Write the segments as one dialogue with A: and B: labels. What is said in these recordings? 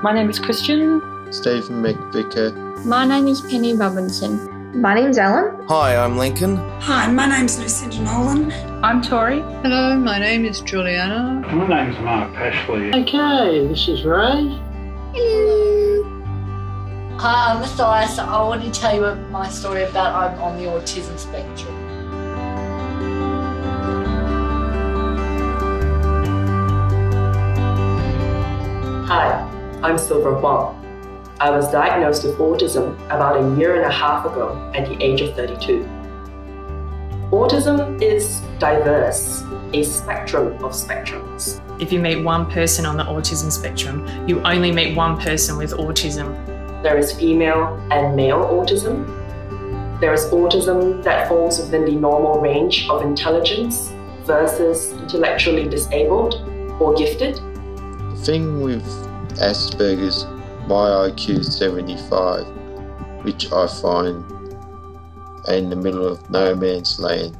A: My name is Christian.
B: Stephen McVicker.
C: My name is Penny Robinson.
D: My name's Ellen.
E: Hi, I'm Lincoln.
F: Hi, my name's Lucinda Nolan.
A: I'm Tori.
G: Hello, my name is Juliana.
H: My name's Mark Ashley.
I: Okay, this is Ray.
J: Hello. Hi, I'm Matthias. I want to tell you my story about I'm on the autism spectrum.
K: Hi, I'm Silver Huang. I was diagnosed with autism about 1.5 years ago at the age of 32. Autism is diverse, a spectrum of spectrums.
L: If you meet one person on the autism spectrum, you only meet one person with autism.
K: There is female and male autism. There is autism that falls within the normal range of intelligence versus intellectually disabled or gifted.
B: The thing with Asperger's, my IQ is 75, which I find in the middle of no man's land.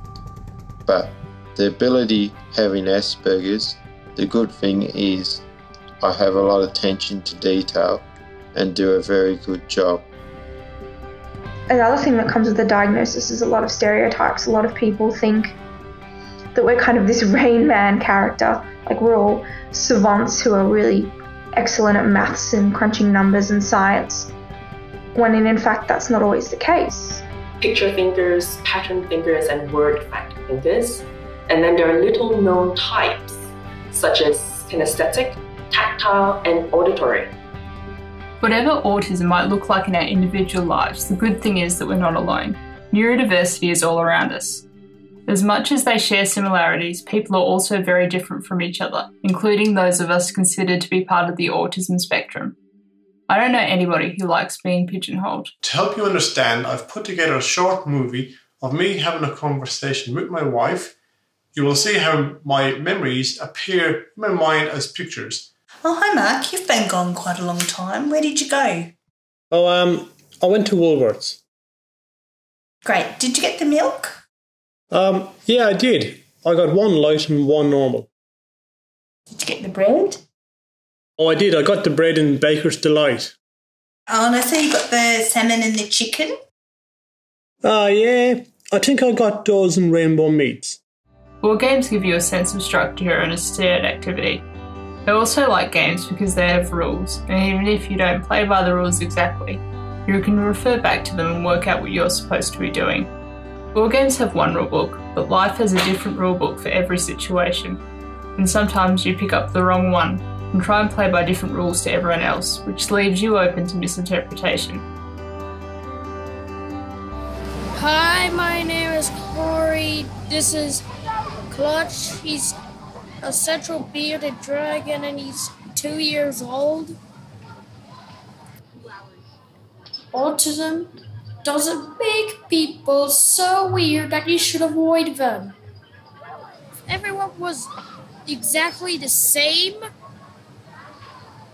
B: But the ability having Asperger's, the good thing is I have a lot of attention to detail and do a very good job.
D: Another thing that comes with the diagnosis is a lot of stereotypes. A lot of people think that we're kind of this Rain Man character, like we're all savants who are really excellent at maths and crunching numbers and science, when in fact that's not always the case.
K: Picture thinkers, pattern thinkers, and word fact thinkers. And then there are little known types, such as kinesthetic, tactile, and auditory.
A: Whatever autism might look like in our individual lives, the good thing is that we're not alone. Neurodiversity is all around us. As much as they share similarities, people are also very different from each other, including those of us considered to be part of the autism spectrum. I don't know anybody who likes being pigeonholed.
M: To help you understand, I've put together a short movie of me having a conversation with my wife. You will see how my memories appear in my mind as pictures.
F: Oh, hi Mark, you've been gone quite a long time. Where did you go?
H: Oh, I went to Woolworths.
F: Great. Did you get the milk?
H: Yeah, I did. I got 1 light and 1 normal.
F: Did you get the bread?
H: Oh, I did. I got the bread in Baker's Delight.
F: Oh, and I see you got the salmon and the chicken.
H: Yeah. I think I got those in Rainbow Meats.
A: Board games give you a sense of structure and a shared activity. I also like games because they have rules, and even if you don't play by the rules exactly, you can refer back to them and work out what you're supposed to be doing. Board games have one rulebook, but life has a different rulebook for every situation, and sometimes you pick up the wrong one and try and play by different rules to everyone else, which leaves you open to misinterpretation.
C: Hi, my name is Corey. This is Clutch. He's a central bearded dragon and he's 2 years old. Autism doesn't make people so weird that you should avoid them. If everyone was exactly the same,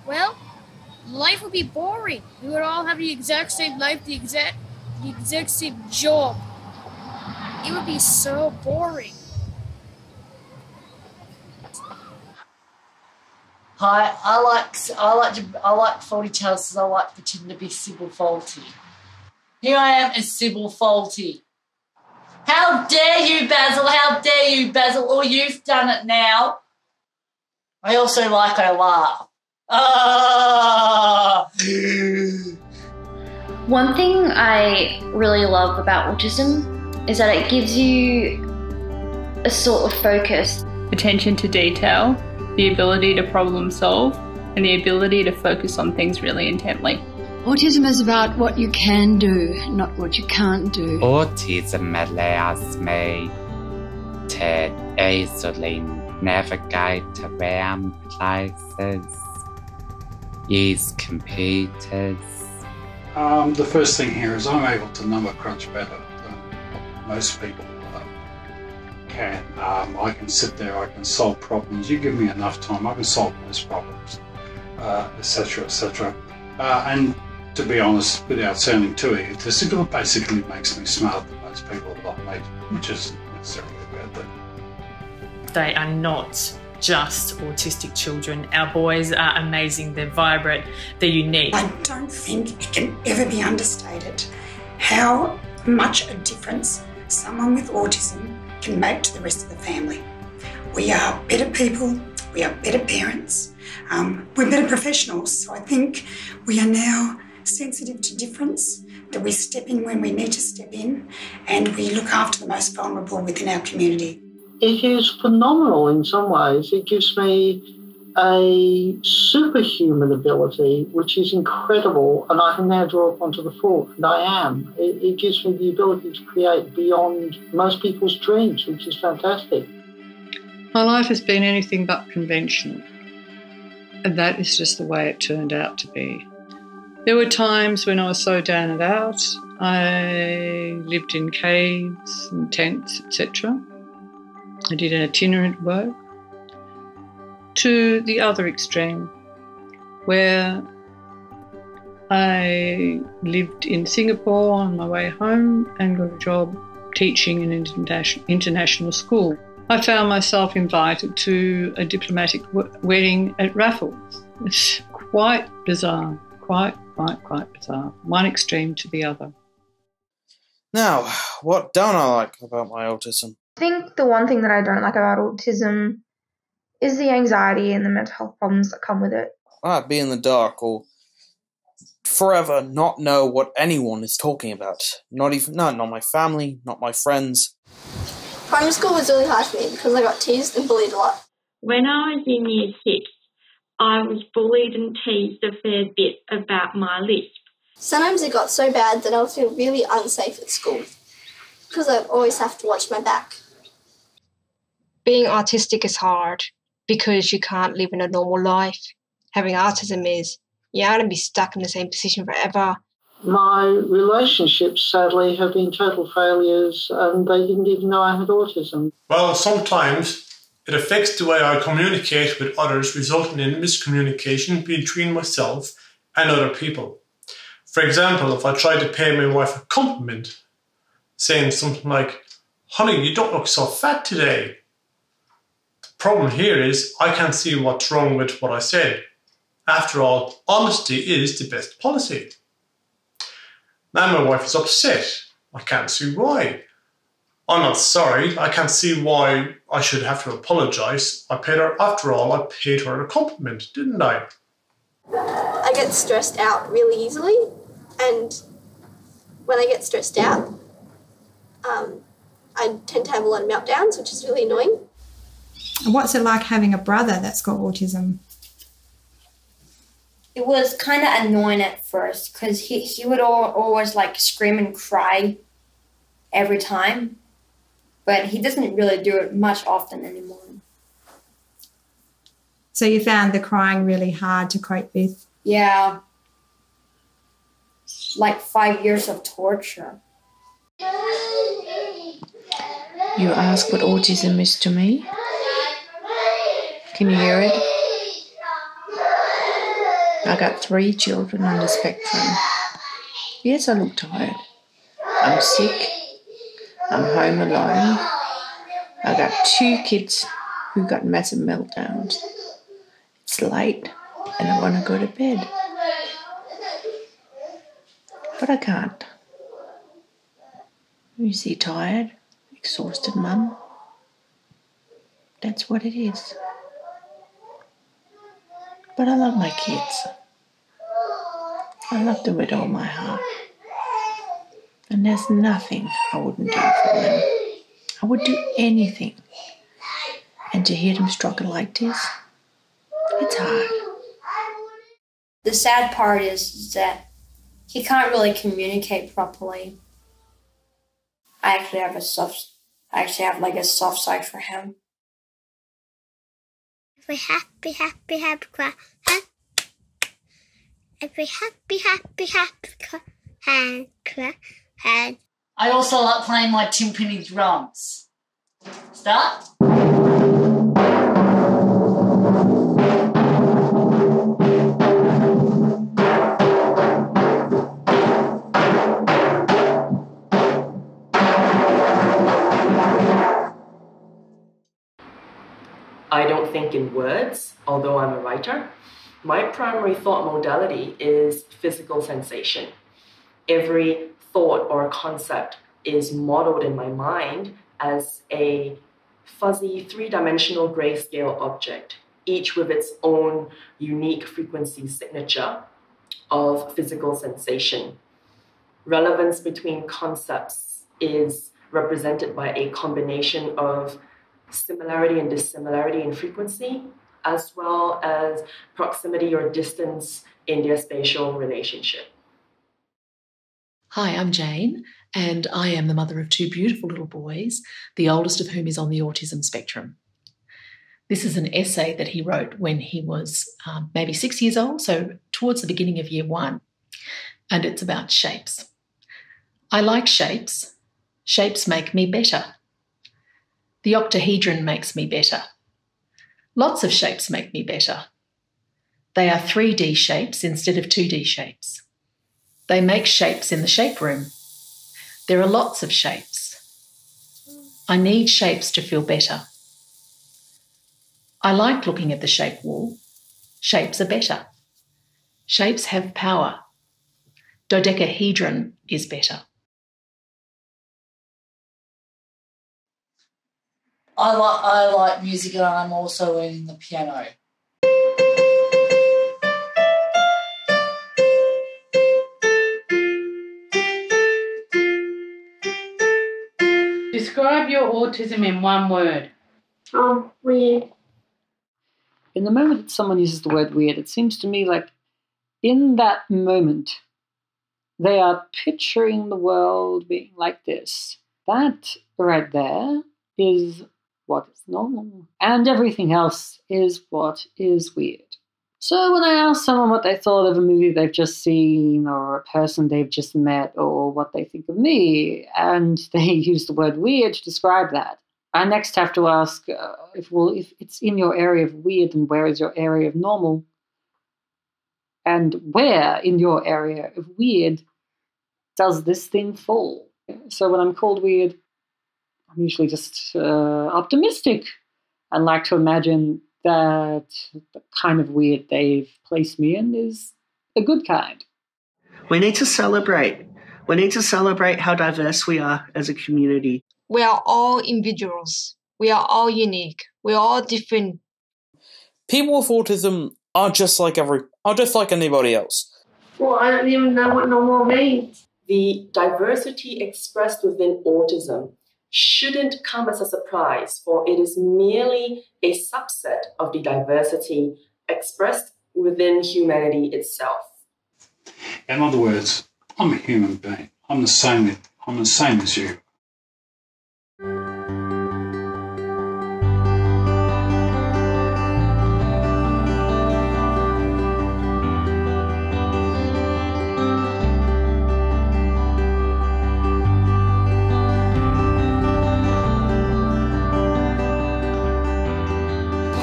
C: well, life would be boring. We would all have the exact same life, the exact same job. It would be so boring.
J: Hi, I like faulty tales because I like pretending to be Sybil Faulty. Here I am as Sybil Faulty. How dare you, Basil? How dare you, Basil? Oh, you've done it now. I also like a laugh. Ah!
C: One thing I really love about autism is that it gives you a sort of focus.
A: Attention to detail, the ability to problem solve, and the ability to focus on things really intently.
N: Autism is about what you can do, not what you can't do.
O: Autism allows me to easily navigate around places, use computers.
H: The first thing here is I'm able to number crunch better than most people can. I can sit there, I can solve problems. You give me enough time, I can solve most problems, etc., etc. And to be honest, without sounding too egotistical, it basically makes me smarter than most people like me, which isn't necessarily a bad thing.
L: They are not just autistic children. Our boys are amazing, they're vibrant, they're unique.
E: I don't think it can ever be understated how much a difference someone with autism can make to the rest of the family. We are better people, we are better parents, we're better professionals. So I think we are now sensitive to difference, that we step in when we need to step in, and we look after the most vulnerable within our community.
I: It is phenomenal in some ways. It gives me a superhuman ability, which is incredible, and I can now draw upon to the full, and I am. It gives me the ability to create beyond most people's dreams, which is fantastic.
G: My life has been anything but conventional, and that is just the way it turned out to be. There were times when I was so down and out. I lived in caves and tents, etc. I did an itinerant work, to the other extreme, where I lived in Singapore on my way home and got a job teaching in an international school. I found myself invited to a diplomatic wedding at Raffles. It's quite bizarre, quite bizarre. One extreme to the other.
P: Now, what don't I like about my autism?
D: I think the one thing that I don't like about autism is the anxiety and the mental health problems that come with it.
P: I'd be in the dark or forever not know what anyone is talking about. Not my family, not my friends.
Q: Primary school was really hard for me because I got teased and bullied a lot.
R: When I was in year 6, I was bullied and teased a fair bit about my lisp.
Q: Sometimes it got so bad that I would feel really unsafe at school because I'd always have to watch my back.
S: Being autistic is hard because you can't live in a normal life. Having autism is you're going to be stuck in the same position forever.
I: My relationships, sadly, have been total failures, and they didn't even know I had autism.
M: Well, sometimes it affects the way I communicate with others, resulting in miscommunication between myself and other people. For example, if I try to pay my wife a compliment, saying something like, "Honey, you don't look so fat today." The problem here is I can't see what's wrong with what I said. After all, honesty is the best policy. Now my wife is upset. I can't see why. I'm not sorry. I can't see why I should have to apologise. After all, I paid her a compliment, didn't I?
Q: I get stressed out really easily, and when I get stressed out, I tend to have a lot of meltdowns, which is really annoying.
T: What's it like having a brother that's got autism?
U: It was kind of annoying at first because he would always like scream and cry every time, but he doesn't really do it much often anymore.
T: So you found the crying really hard to cope with?
U: Yeah, like 5 years of torture.
V: You ask what autism is to me? Can you hear it? I got 3 children on the spectrum. Yes, I look tired. I'm sick. I'm home alone. I got 2 kids who got massive meltdowns. It's late and I want to go to bed. But I can't. You see, tired, exhausted mum. That's what it is. But I love my kids. I love them with all my heart. And there's nothing I wouldn't do for them. I would do anything. And to hear them struggle like this, it's hard.
U: The sad part is that he can't really communicate properly. I actually have like a soft side for him.
W: Every happy clap. Every happy hand clap. Hand.
J: I also like playing my timpani drums. Start.
K: I don't think in words, although I'm a writer. My primary thought modality is physical sensation. Every thought or concept is modeled in my mind as a fuzzy three-dimensional grayscale object, each with its own unique frequency signature of physical sensation. Relevance between concepts is represented by a combination of similarity and dissimilarity in frequency, as well as proximity or distance in their spatial relationship.
B: Hi, I'm Jane, and I am the mother of two beautiful little boys, the oldest of whom is on the autism spectrum. This is an essay that he wrote when he was maybe 6 years old, so towards the beginning of year 1, and it's about shapes. I like shapes. Shapes make me better. The octahedron makes me better. Lots of shapes make me better. They are 3D shapes instead of 2D shapes. They make shapes in the shape room. There are lots of shapes. I need shapes to feel better. I like looking at the shape wall. Shapes are better. Shapes have power. Dodecahedron is better.
J: I like music, and I'm also learning the piano.
C: Describe your autism in one word.
U: Weird.
F: In the moment that someone uses the word weird, it seems to me like in that moment, they are picturing the world being like this. That right there is what is normal, and everything else is what is weird. So when I ask someone what they thought of a movie they've just seen, or a person they've just met, or what they think of me, and they use the word weird to describe that, I next have to ask, if it's in your area of weird, then where is your area of normal? And where in your area of weird does this thing fall? So when I'm called weird, I'm usually just optimistic and like to imagine that the kind of weird they've placed me in is a good kind.
X: We need to celebrate. We need to celebrate how diverse we are as a community.
S: We are all individuals. We are all unique. We are all different.
P: People with autism are just like anybody else.
U: Well, I don't even know what normal means.
K: The diversity expressed within autism shouldn't come as a surprise, for it is merely a subset of the diversity expressed within humanity itself.
H: In other words, I'm a human being. I'm the same as you.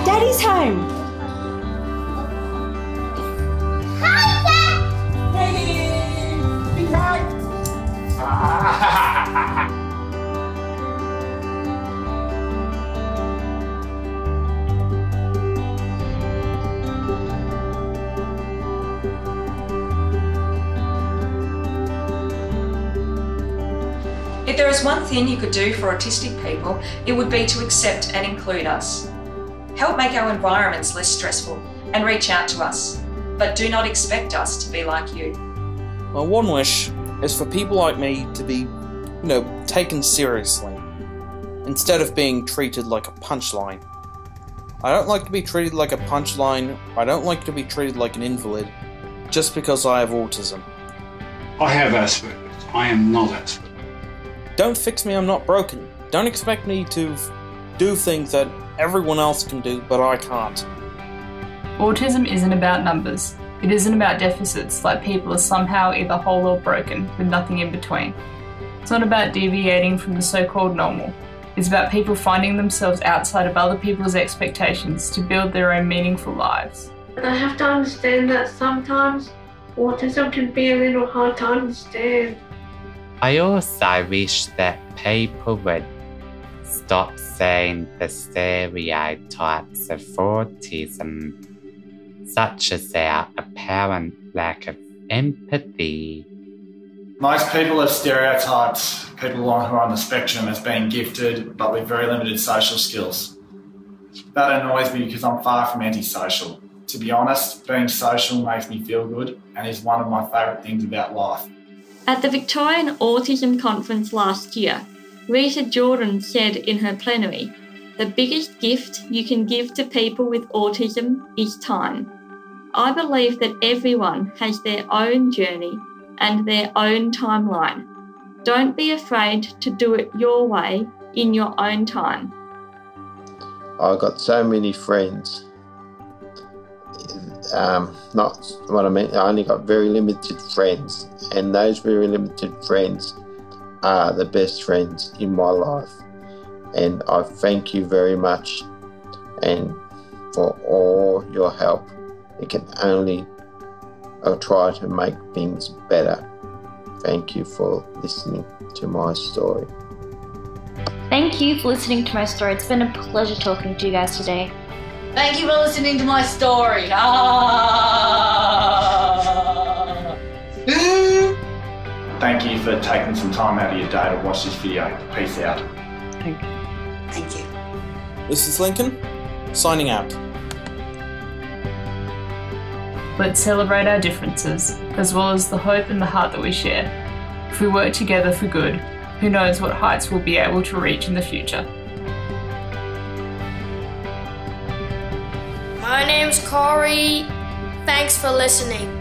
U: Daddy's home.
Y: If there is one thing you could do for autistic people, it would be to accept and include us. Help make our environments less stressful and reach out to us, but do not expect us to be like you.
P: My one wish is for people like me to be, taken seriously, instead of being treated like a punchline. I don't like to be treated like a punchline. I don't like to be treated like an invalid, just because I have autism.
H: I have Asperger's. I am not Asperger's.
P: Don't fix me, I'm not broken. Don't expect me to do things that everyone else can do, but I can't.
A: Autism isn't about numbers. It isn't about deficits, like people are somehow either whole or broken, with nothing in between. It's not about deviating from the so-called normal. It's about people finding themselves outside of other people's expectations to build their own meaningful lives.
U: I have to understand that sometimes autism can be a little hard to understand.
O: I also wish that people would stop seeing the stereotypes of autism, such as their apparent lack of empathy.
D: Most people have stereotyped people who are on the spectrum as being gifted but with very limited social skills. That annoys me because I'm far from antisocial. To be honest, being social makes me feel good and is one of my favourite things about life.
E: At the Victorian Autism Conference last year, Rita Jordan said in her plenary, "The biggest gift you can give to people with autism is time." I believe that everyone has their own journey and their own timeline. Don't be afraid to do it your way in your own time.
G: I got so many friends. Not what I meant, I only got very limited friends, and those very limited friends are the best friends in my life. And I thank you very much and for all your help. I'll try to make things better. Thank you for listening to my story.
L: Thank you for listening to my story. It's been a pleasure talking to you guys today.
J: Thank you for listening to my story.
D: Thank you for taking some time out of your day to watch this video. Peace out.
V: Thank you.
J: Thank you.
P: This is Lincoln, signing out.
A: Let's celebrate our differences, as well as the hope and the heart that we share. If we work together for good, who knows what heights we'll be able to reach in the future.
W: My name's Corey. Thanks for listening.